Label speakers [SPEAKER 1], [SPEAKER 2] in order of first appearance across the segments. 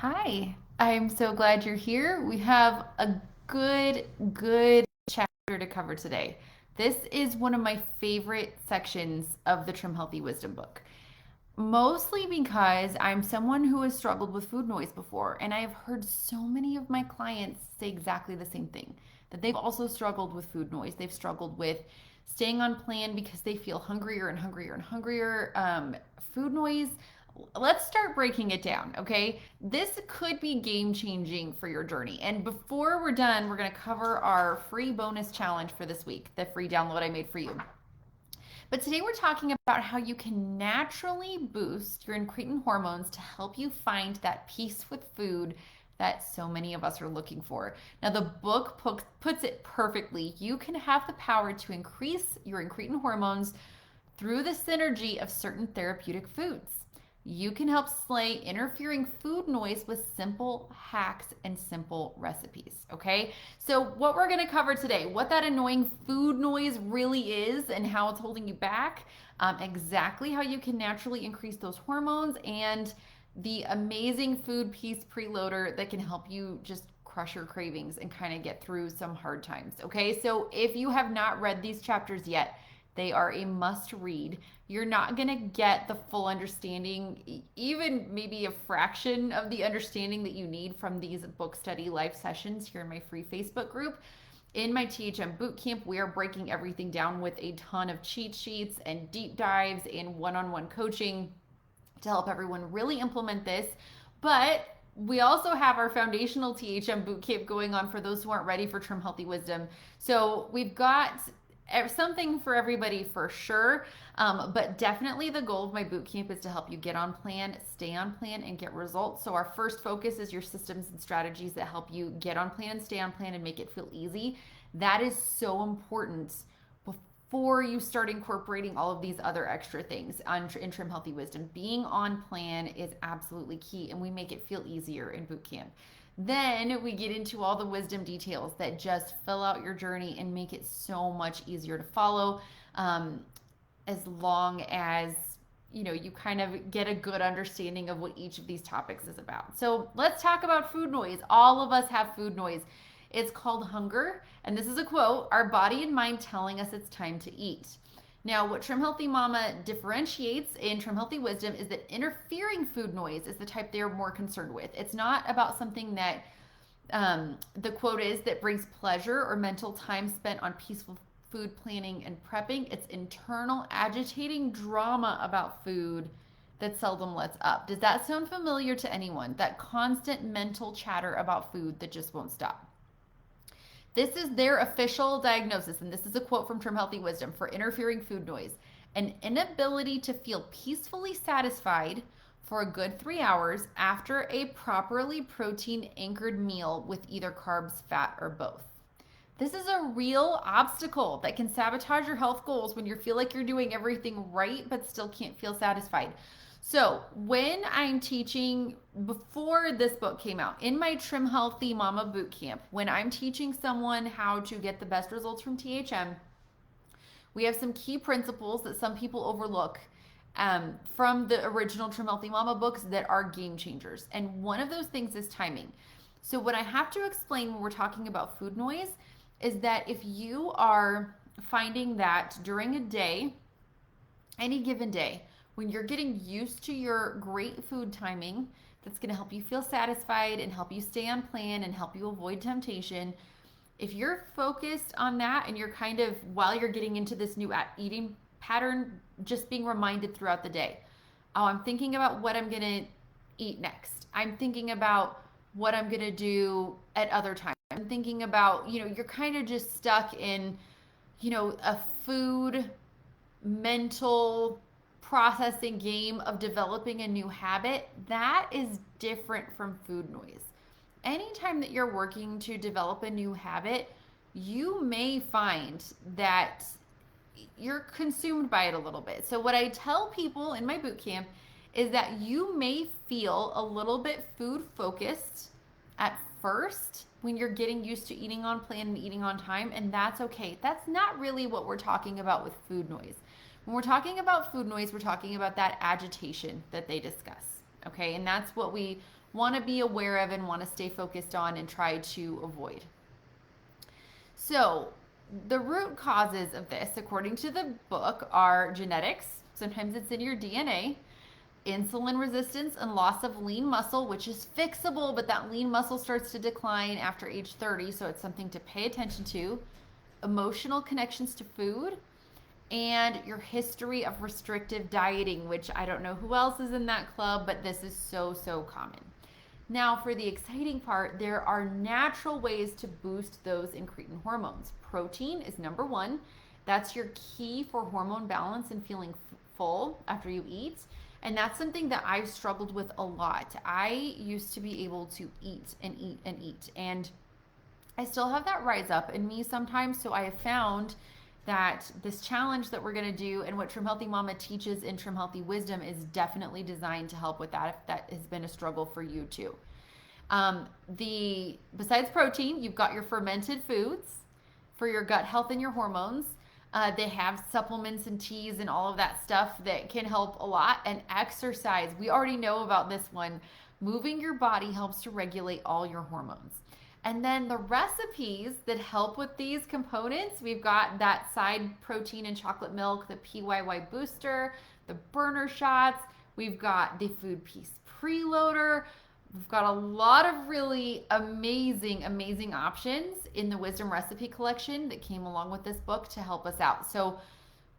[SPEAKER 1] Hi, I'm so glad you're here. We have a good chapter to cover today. This is one of my favorite sections of the Trim Healthy Wisdom book, mostly because I'm someone who has struggled with food noise before, and I have heard so many of my clients say exactly the same thing, that they've also struggled with food noise. They've struggled with staying on plan because they feel hungrier and hungrier and hungrier. Food noise, let's start breaking it down, okay? This could be game changing for your journey. And before we're done, we're going to cover our free bonus challenge for this week, the free download I made for you. But today we're talking about how you can naturally boost your incretin hormones to help you find that peace with food that so many of us are looking for. Now, the book puts it perfectly. You can have the power to increase your incretin hormones through the synergy of certain therapeutic foods. You can help slay interfering food noise with simple hacks and simple recipes. Okay, so what we're going to cover today, what that annoying food noise really is and how it's holding you back, exactly how you can naturally increase those hormones, and the amazing food peace preloader that can help you just crush your cravings and kind of get through some hard times. Okay, so if you have not read these chapters yet, they are a must read. You're not going to get the full understanding, even maybe a fraction of the understanding that you need from these book study live sessions here in my free Facebook group. In my THM bootcamp, we are breaking everything down with a ton of cheat sheets and deep dives and one-on-one coaching to help everyone really implement this. But we also have our foundational THM bootcamp going on for those who aren't ready for Trim Healthy Wisdom. So we've got something for everybody for sure. But definitely the goal of my bootcamp is to help you get on plan, stay on plan, and get results. So our first focus is your systems and strategies that help you get on plan, stay on plan, and make it feel easy. That is so important before you start incorporating all of these other extra things in Trim Healthy Wisdom. Being on plan is absolutely key, and we make it feel easier in bootcamp. Then we get into all the wisdom details that just fill out your journey and make it so much easier to follow, as long as you kind of get a good understanding of what each of these topics is about. So let's talk about food noise. All of us have food noise. It's called hunger, and this is a quote: our body and mind telling us it's time to eat. Now, what Trim Healthy Mama differentiates in Trim Healthy Wisdom is that interfering food noise is the type they're more concerned with. It's not about something that the quote is that brings pleasure or mental time spent on peaceful food planning and prepping. It's internal agitating drama about food that seldom lets up. Does that sound familiar to anyone? That constant mental chatter about food that just won't stop. This is their official diagnosis, and this is a quote from Trim Healthy Wisdom for interfering food noise: an inability to feel peacefully satisfied for a good 3 hours after a properly protein anchored meal with either carbs, fat, or both. This is a real obstacle that can sabotage your health goals when you feel like you're doing everything right but still can't feel satisfied. So, when I'm teaching, before this book came out, in my Trim Healthy Mama Bootcamp, when I'm teaching someone how to get the best results from THM, we have some key principles that some people overlook from the original Trim Healthy Mama books that are game changers. And one of those things is timing. So, what I have to explain when we're talking about food noise is that if you are finding that during a day, any given day, when you're getting used to your great food timing, that's going to help you feel satisfied and help you stay on plan and help you avoid temptation. If you're focused on that and you're kind of, while you're getting into this new eating pattern, just being reminded throughout the day, oh, I'm thinking about what I'm going to eat next. I'm thinking about what I'm going to do at other times. I'm thinking about, you're kind of just stuck in, a food mental processing game of developing a new habit. That is different from food noise. Anytime that you're working to develop a new habit, you may find that you're consumed by it a little bit. So what I tell people in my boot camp is that you may feel a little bit food focused at first when you're getting used to eating on plan and eating on time, and that's okay. That's not really what we're talking about with food noise. When we're talking about food noise, we're talking about that agitation that they discuss. Okay, and that's what we want to be aware of and want to stay focused on and try to avoid. So the root causes of this, according to the book, are genetics. Sometimes it's in your DNA. Insulin resistance and loss of lean muscle, which is fixable, but that lean muscle starts to decline after age 30, so it's something to pay attention to. Emotional connections to food, and your history of restrictive dieting, which I don't know who else is in that club, but this is so common. Now, for the exciting part, there are natural ways to boost those incretin hormones. Protein is number one. That's your key for hormone balance and feeling full after you eat. And that's something that I've struggled with a lot. I used to be able to eat and eat and eat. And I still have that rise up in me sometimes. So I have found that this challenge that we're going to do and what Trim Healthy Mama teaches in Trim Healthy Wisdom is definitely designed to help with that if that has been a struggle for you too. Besides protein, you've got your fermented foods for your gut health and your hormones. They have supplements and teas and all of that stuff that can help a lot. And exercise, we already know about this one. Moving your body helps to regulate all your hormones. And then the recipes that help with these components, we've got that side protein and chocolate milk, the PYY booster, the burner shots. We've got the food piece preloader. We've got a lot of really amazing options in the Wisdom Recipe Collection that came along with this book to help us out. So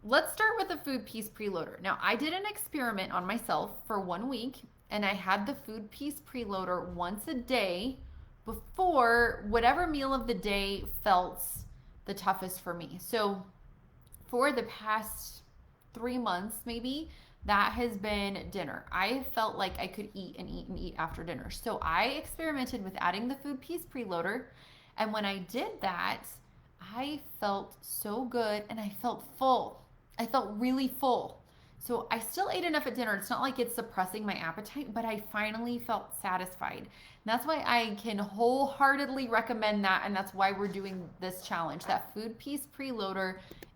[SPEAKER 1] let's start with the food piece preloader. Now, I did an experiment on myself for 1 week, and I had the food piece preloader once a day before whatever meal of the day felt the toughest for me. So for the past 3 months, maybe, that has been dinner. I felt like I could eat and eat and eat after dinner. So I experimented with adding the food piece preloader. And when I did that, I felt so good and I felt full. I felt really full. So I still ate enough at dinner. It's not like it's suppressing my appetite, but I finally felt satisfied. And that's why I can wholeheartedly recommend that. And that's why we're doing this challenge. That food piece preloader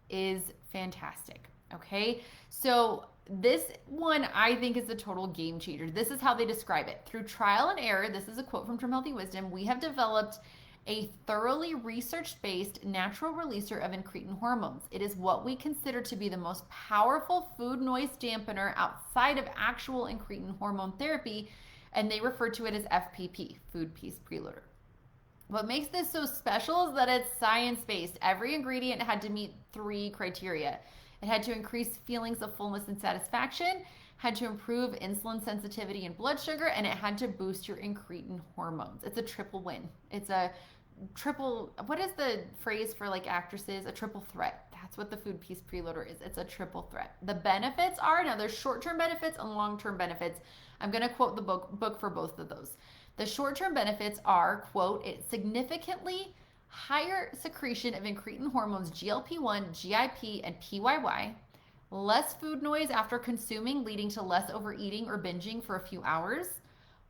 [SPEAKER 1] is fantastic. Okay. So this one I think is a total game changer. This is how they describe it. Through trial and error, this is a quote from Trim Healthy Wisdom, we have developed a thoroughly research-based natural releaser of incretin hormones. It is what we consider to be the most powerful food noise dampener outside of actual incretin hormone therapy, and they refer to it as FPP, food piece preloader. What makes this so special is that it's science-based. Every ingredient had to meet 3 criteria. It had to increase feelings of fullness and satisfaction, had to improve insulin sensitivity and blood sugar, and it had to boost your incretin hormones. It's a triple win. It's a triple, what is the phrase for like actresses? A triple threat. That's what the food piece preloader is. It's a triple threat. The benefits are, now there's short-term benefits and long-term benefits. I'm going to quote the book for both of those. The short-term benefits are, quote, it significantly higher secretion of incretin hormones GLP-1, GIP, and PYY, less food noise after consuming, leading to less overeating or binging for a few hours,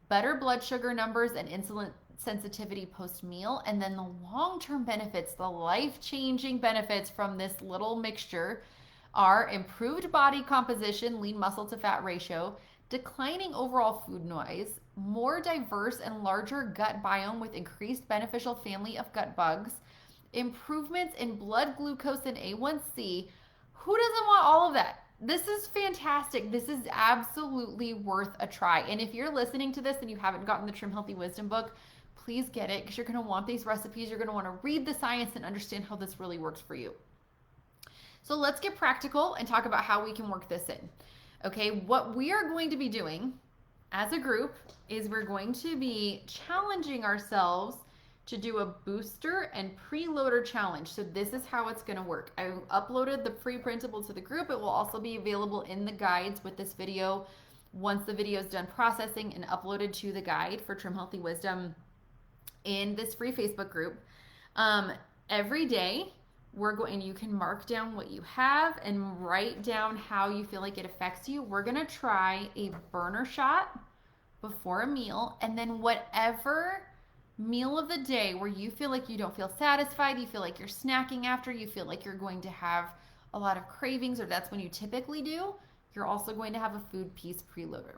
[SPEAKER 1] better blood sugar numbers and insulin sensitivity post-meal, and then the long-term benefits, the life-changing benefits from this little mixture are improved body composition, lean muscle to fat ratio, declining overall food noise, more diverse and larger gut biome with increased beneficial family of gut bugs, improvements in blood glucose and A1C. Who doesn't want all of that? This is fantastic. This is absolutely worth a try. And if you're listening to this and you haven't gotten the Trim Healthy Wisdom book, please get it because you're going to want these recipes. You're going to want to read the science and understand how this really works for you. So let's get practical and talk about how we can work this in. Okay, what we are going to be doing as a group is we're going to be challenging ourselves to do a booster and preloader challenge. So this is how it's going to work. I uploaded the free printable to the group. It will also be available in the guides with this video once the video is done processing and uploaded to the guide for Trim Healthy Wisdom in this free Facebook group. Every day we're going, and you can mark down what you have and write down how you feel like it affects you. We're going to try a burner shot before a meal, and then whatever meal of the day where you feel like you don't feel satisfied, you feel like you're snacking after, you feel like you're going to have a lot of cravings, or that's when you typically do, you're also going to have a food piece preloader.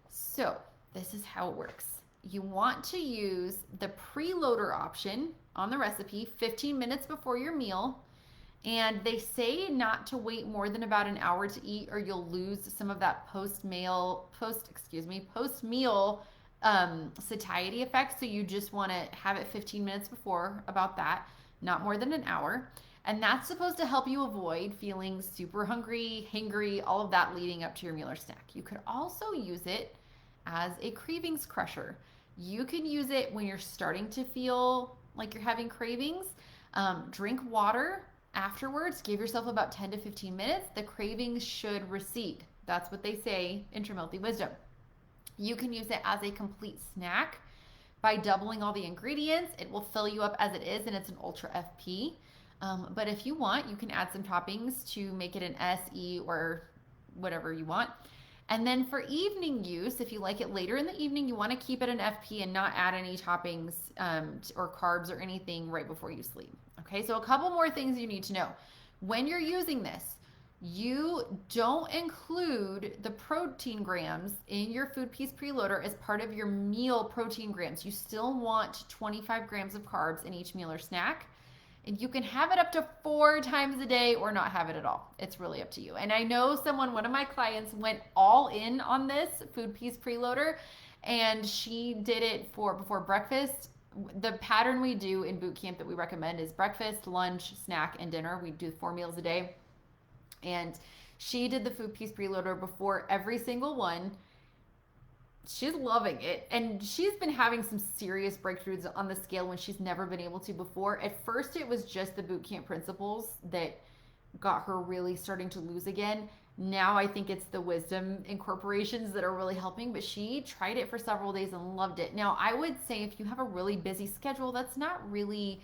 [SPEAKER 1] So This is how it works. You want to use the preloader option on the recipe 15 minutes before your meal. And they say not to wait more than about an hour to eat, or you'll lose some of that post-meal satiety effect. So you just want to have it 15 minutes before, about that, not more than an hour. And that's supposed to help you avoid feeling super hungry, hangry, all of that leading up to your meal or snack. You could also use it as a cravings crusher. You can use it when you're starting to feel like you're having cravings. Drink water afterwards. Give yourself about 10 to 15 minutes. The cravings should recede. That's what they say in Trim Healthy Wisdom. You can use it as a complete snack by doubling all the ingredients. It will fill you up as it is, and it's an ultra FP. But if you want, you can add some toppings to make it an SE or whatever you want. And then for evening use, if you like it later in the evening, you want to keep it an FP and not add any toppings or carbs or anything right before you sleep. Okay, so a couple more things you need to know. When you're using this, you don't include the protein grams in your food piece preloader as part of your meal protein grams. You still want 25 grams of carbs in each meal or snack. And you can have it up to 4 times a day or not have it at all. It's really up to you. And I know one of my clients went all in on this food piece preloader, and she did it for before breakfast. The pattern we do in boot camp that we recommend is breakfast, lunch, snack, and dinner. We do 4 meals a day. And she did the food piece preloader before every single one. She's loving it, and she's been having some serious breakthroughs on the scale when she's never been able to before. At first, it was just the boot camp principles that got her really starting to lose again. Now I think it's the wisdom incorporations that are really helping, but she tried it for several days and loved it. Now, I would say if you have a really busy schedule, that's not really,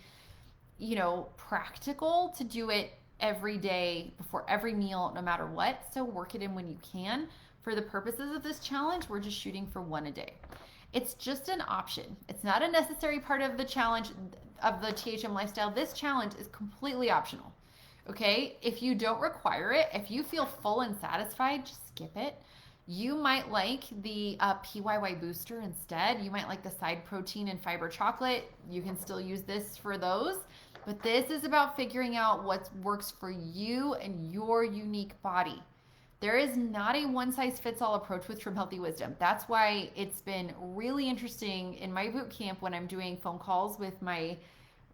[SPEAKER 1] practical to do it every day before every meal, no matter what. So work it in when you can. For the purposes of this challenge, we're just shooting for 1 a day. It's just an option. It's not a necessary part of the challenge of the THM lifestyle. This challenge is completely optional. Okay? If you don't require it, if you feel full and satisfied, just skip it. You might like the PYY booster instead. You might like the side protein and fiber chocolate. You can still use this for those. But this is about figuring out what works for you and your unique body. There is not a one-size-fits-all approach with Trim Healthy Wisdom. That's why it's been really interesting in my boot camp when I'm doing phone calls with my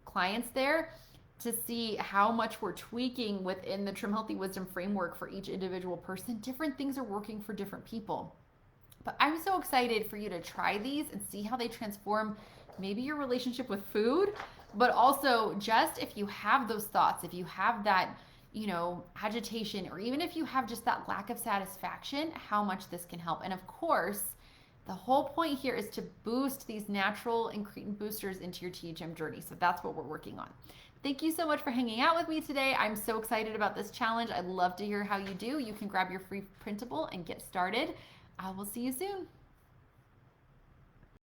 [SPEAKER 1] clients there to see how much we're tweaking within the Trim Healthy Wisdom framework for each individual person. Different things are working for different people. But I'm so excited for you to try these and see how they transform maybe your relationship with food, but also just if you have those thoughts, if you have that agitation, or even if you have just that lack of satisfaction, how much this can help. And of course, the whole point here is to boost these natural incretin boosters into your THM journey. So that's what we're working on. Thank you so much for hanging out with me today. I'm so excited about this challenge. I'd love to hear how you do. You can grab your free printable and get started. I will see you soon.